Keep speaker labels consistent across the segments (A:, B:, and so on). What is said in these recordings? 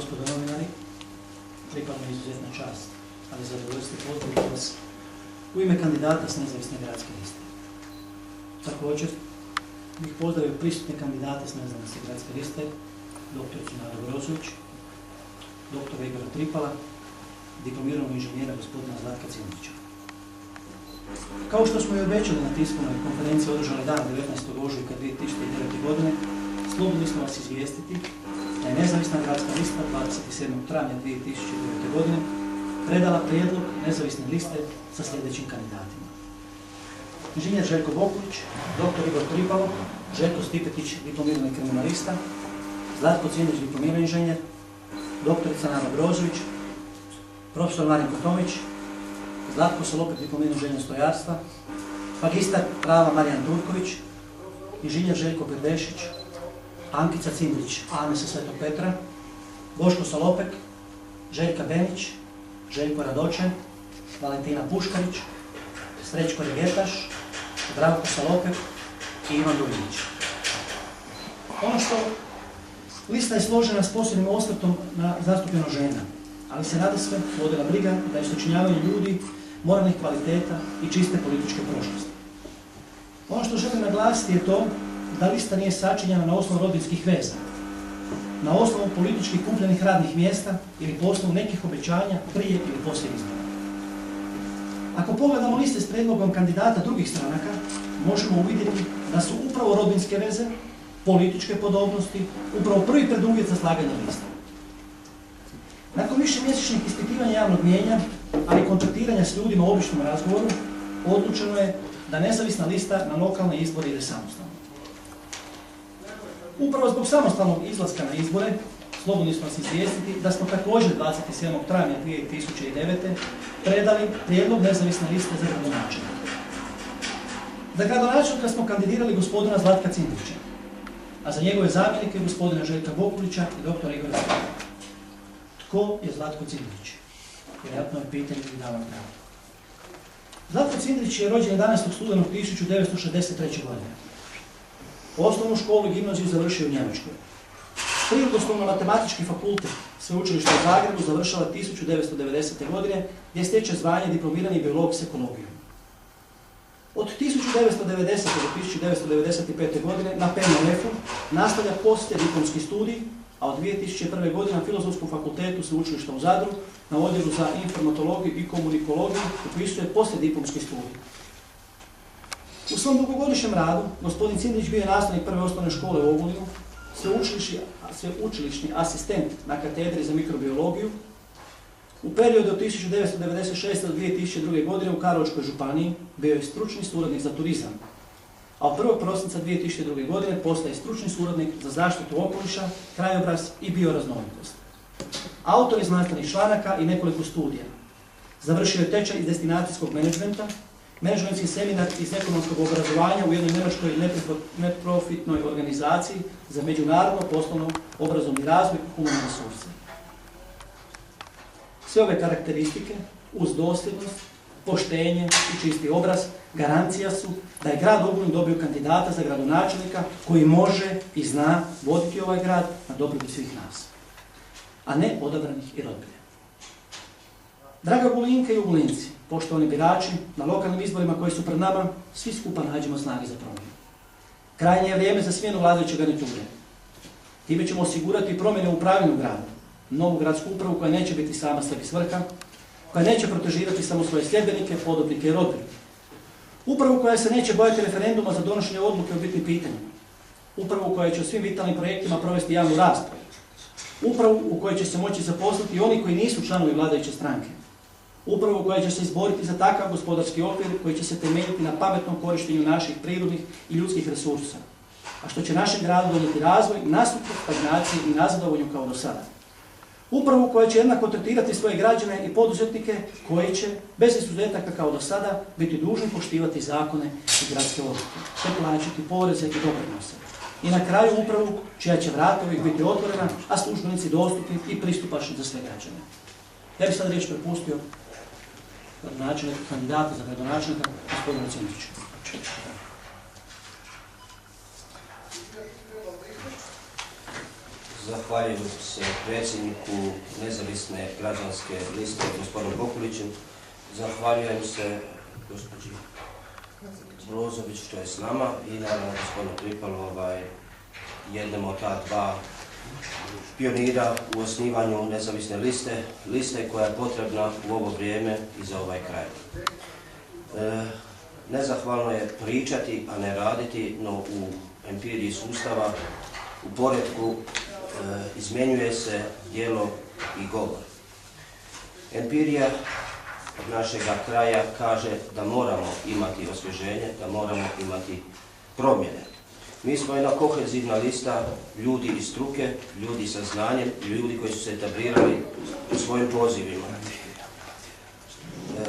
A: gospodo novinari, pripadno izuzetna čast, ali zadovoljstvo pozdraviti vas u ime kandidata s nezavisne gradske liste. Također bih pozdravio prisutne kandidate s nezavisne gradske liste, dr. Nadu Brozović, dr. Igora Tripala, diplomiranog inženjera gospodina Zlatka Cindrića. Kao što smo i obećali na tiskovnoj konferenciji održali dana 19. ožujka 2009. godine, slobodni smo vas izvijestiti da je nezavisna gradska lista 27. travnja 2009. godine predala prijedlog nezavisne liste sa sljedećim kandidatima. Inženjer Željko Bokulić, dr. Igor Tripalo, Željko Stipetić, diplomirani kriminalista, Zlatko Cindrić, diplomirani inženjer, dr. Nada Brozović, profesor Marinko Tomić, Zlatko Solopet, diplomirani inženjer strojarstva, magistar prava Marijan Turković, inženjer Željko Perdešić, Ankica Cindrić, Ane sa Svetog Petra, Boško Solopek, Željka Benić, Željko Radočen, Valentina Puškarić, Srećko Regetaš, Zdravko Solopek i Ivan Dujnić. Ono što lista je složena s posebnim osvrtom na zastupljenost žena, ali se nadasve vodila briga da je sačinjavanje ljudi moralnih kvaliteta i čiste političke prošlosti. Ono što želim naglasiti je to da lista nije sačinjena na osnovu rodbinskih veza, na osnovu političkih kupljenih radnih mjesta ili po osnovu nekih obećanja prije ili poslije izbora. Ako pogledamo liste s prijedlogom kandidata drugih stranaka, možemo uvidjeti da su upravo rodbinske veze, političke podobnosti, upravo prvi preduvjet za slaganje liste. Nakon višemjesečnih ispitivanja javnog mnijenja, ali i kontaktiranja s ljudima u običnom razgovoru, odlučeno je da nezavisna lista na lokalne izbore ide samostalno. Upravo zbog samostalnog izlaska na izbore, slobodni smo se izvijestiti da smo također 27. travnja 2009. predali prijedlog nezavisne liste za gradonačelnika. Za gradonačelnika smo kandidirali gospodina Zlatka Cindrića, a za njegove zamjenike gospodina Željka Bokulića i dr. Igora Tripala. Tko je Zlatko Cindrić? Vjerojatno je pitanje i davno pravo. Zlatko Cindrić je rođen 11. studenog 1963. godine. Osnovnu školu i gimnaziju završio u Njemačkoj. Prirodoslovno-matematički fakultet Sveučilišta u Zagrebu završava 1990. godine gdje stječe zvanje diplomirani biolog s ekologijom. Od 1990. do 1995. godine na PNF-u nastavlja poslijediplomski studij, a od 2001. godine na Filozofskom fakultetu Sveučilišta u Zadru na odjelu za informatologiju i komunikologiju upisuje poslijediplomski studij. U svom dugogodišnjem radu gospodin Cindrić bio je nastavnik prve osnovne škole u Ogulinu, sveučilišni asistent na katedri za mikrobiologiju. U periodu od 1996. do 2002. godine u Karlovačkoj županiji bio je stručni suradnik za turizam, a od 1. prosinca 2002. godine postaje stručni suradnik za zaštitu okoliša, krajobraz i bioraznolikost. Autor je znanstvenih članaka i nekoliko studija. Završio je tečaj iz destinacijskog menadžmenta, menadžmentski seminar iz ekonomskog obrazovanja u jednoj njemačkoj neprofitnoj organizaciji za međunarodno poslovno obrazovni razvoj i humanne resurse. Sve ove karakteristike, uz dosljednost, poštenje i čisti obraz, garancija su da je grad Ogulin dobio kandidata za gradonačelnika koji može i zna voditi ovaj grad na dobrobit svih nas, a ne odabranih i rodbine. Draga Ogulinke i Ogulinci, poštovani birači, na lokalnim izborima koji su pred nama, svi skupa nađemo snage za promjenu. Krajnje je vrijeme za smjenu vladajuće garniture. Time ćemo osigurati promjene u upravljanju grada, novu gradsku upravu koja neće biti sama sebi svrha, koja neće protežirati samo svoje sljedbenike, podobnike i rodbine. Upravu koja se neće bojati referenduma za donošenje odluke o bitnim pitanjima. Upravu koja će u svim vitalnim projektima provesti javnu raspravu. Upravu u kojoj će se moći zaposliti i oni koji nisu članovi vladajuće stranke. Upravu koja će se izboriti za takav gospodarski okvir koji će se temeljiti na pametnom korištenju naših prirodnih i ljudskih resursa, a što će našem gradu donijeti razvoj nasuprot stagnaciji i nazadovanju kao do sada. Upravu koja će jednako tretirati svoje građane i poduzetnike koji će, bez izuzetaka kao do sada, biti dužni poštivati zakone i gradske odluke, te plaćati poreze i doprinose. I na kraju upravu čija će vrata uvijek biti otvorena, a službenici dostupni i pristupačni za sve građane. Ja bih sad riječ prepustio kandidata za gradonačelnika, gospodinu Cindriću.
B: Zahvaljujem se predsjedniku Nezavisne građanske liste, gospodinu Bokuliću. Zahvaljujem se gospođi Brozović što je s nama i naravno gospodinu Tripalu, jednom od ta dva pionira u osnivanju nezavisne liste koja je potrebna u ovo vrijeme i za ovaj kraj. Nezahvalno je pričati, a ne raditi, no u empiriji sustava, u poretku izmjenjuje se djelo i govor. Empirija našega kraja kaže da moramo imati osvježenje, da moramo imati promjene. Mi smo jedna kohezivna lista ljudi iz struke, ljudi sa znanjem, ljudi koji su se etablirali u svojim pozivima.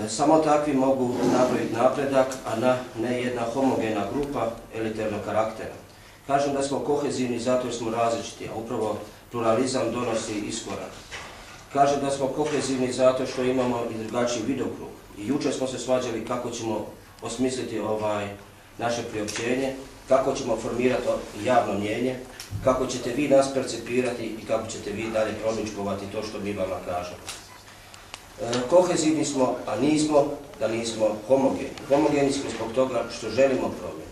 B: Samo takvi mogu napraviti napredak, a ne jedna homogena grupa elitarnog karaktera. Kažem da smo kohezivni zato jer smo različiti, a upravo pluralizam donosi iskorak. Kažem da smo kohezivni zato što imamo i drugačiji vidokrug. I jučer smo se svađali kako ćemo osmisliti naše priopćenje, kako ćemo formirati javno mnijenje, kako ćete vi nas percipirati i kako ćete vi dalje promičkovati to što mi vama kažemo. Kohezivni smo, a nismo da nismo homogeni. Homogeni smo zbog toga što želimo promjene.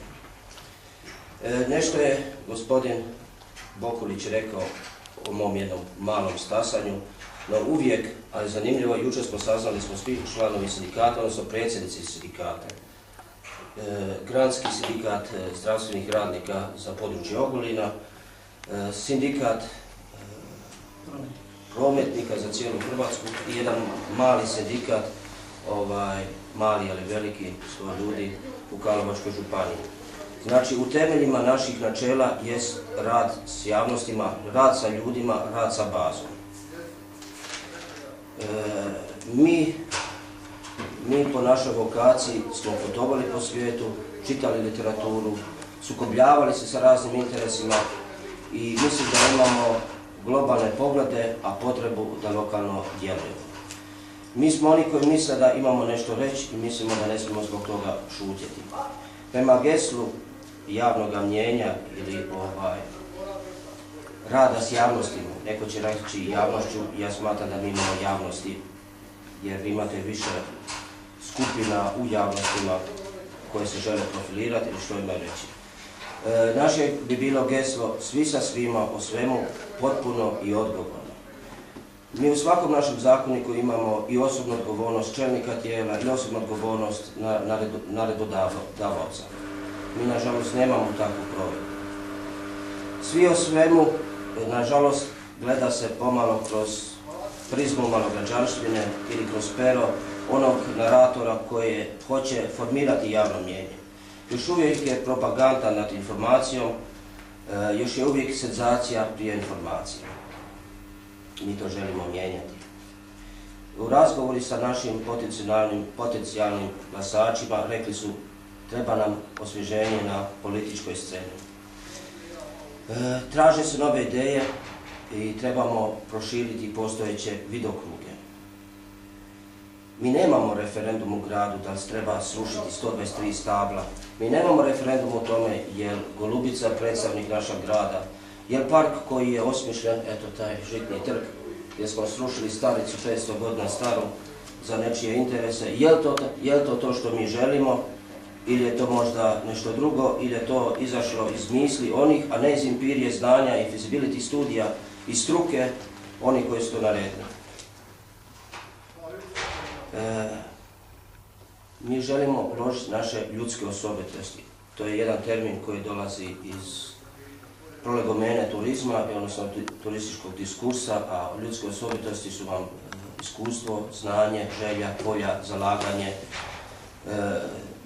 B: Nešto je gospodin Bokulić rekao o mom jednom malom stasanju, no uvijek, ali zanimljivo, jučer smo saznali, smo svi članovi sindikata, odnosno predsjednici sindikata. Granski sindikat zdravstvenih radnika za područje Ogulina, sindikat prometnika za cijelu Hrvatsku i jedan mali sindikat, mali ali veliki, 100 ljudi u Karlovačkoj županiji. Znači, u temeljima naših načela jest rad s javnostima, rad sa ljudima, rad sa bazom. Mi po našoj vokaciji smo putovali po svijetu, čitali literaturu, sukobljavali se sa raznim interesima i mislim da imamo globalne poglede, a potrebu da lokalno djelujemo. Mi smo oni koji misle da imamo nešto reći i mislimo da ne smijemo zbog toga šutjeti. Prema geslu javnog mnijenja ili rada s javnostima, neko će reći javnošću, ja smatram da mi imamo javnosti, jer vi imate više skupina u javnostima koje se žele profilirati ili što imaju reći. Naše bi bilo geslo svi sa svima, o svemu, potpuno i odgovorno. Mi u svakom našem zakoniku imamo i osobnu odgovornost čelnika tijela i osobnu odgovornost naredbodavaoca. Mi, nažalost, nemamo takvu provedbu. Svi o svemu, nažalost, gleda se pomalo kroz prizmu malograđanštvine ili kroz pero onog naratora koji hoće formirati javno mnijenje. Još uvijek je propaganda nad informacijom, još je uvijek senzacija prije informacije. Mi to želimo mijenjati. U razgovoru sa našim potencijalnim glasačima rekli su treba nam osvježenje na političkoj sceni. Traže se nove ideje i trebamo proširiti postojeće vidokruge. Mi nemamo referendum u gradu da se treba srušiti 123 stabla. Mi nemamo referendum o tome je li Golubica predstavnik našeg grada, je li park koji je osmišljen, eto taj Žitni trg, gdje smo srušili staricu 500 godina staru za nečije interese, je li to što mi želimo ili je to možda nešto drugo, ili je to izašlo iz misli onih, a ne iz empirije znanja i feasibility studija i struke onih koji su to naredili. Mi želimo uložiti naše ljudske osobitosti. To je jedan termin koji dolazi iz prolegomene turizma, odnosno turističkog diskursa, a ljudske osobitosti su vam iskustvo, znanje, želja, volja, zalaganje,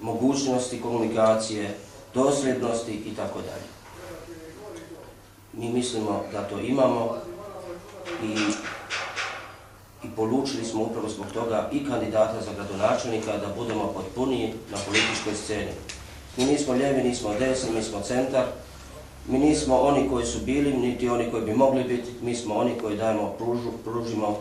B: mogućnosti komunikacije, dosljednosti itd. Mi mislimo da to imamo i polučili smo upravo zbog toga i kandidata za gradonačelnika da budemo potpuniji na političkoj sceni. Mi nismo lijevi, nismo desni, mi smo centar. Mi nismo oni koji su bili, niti oni koji bi mogli biti. Mi smo oni koji pružimo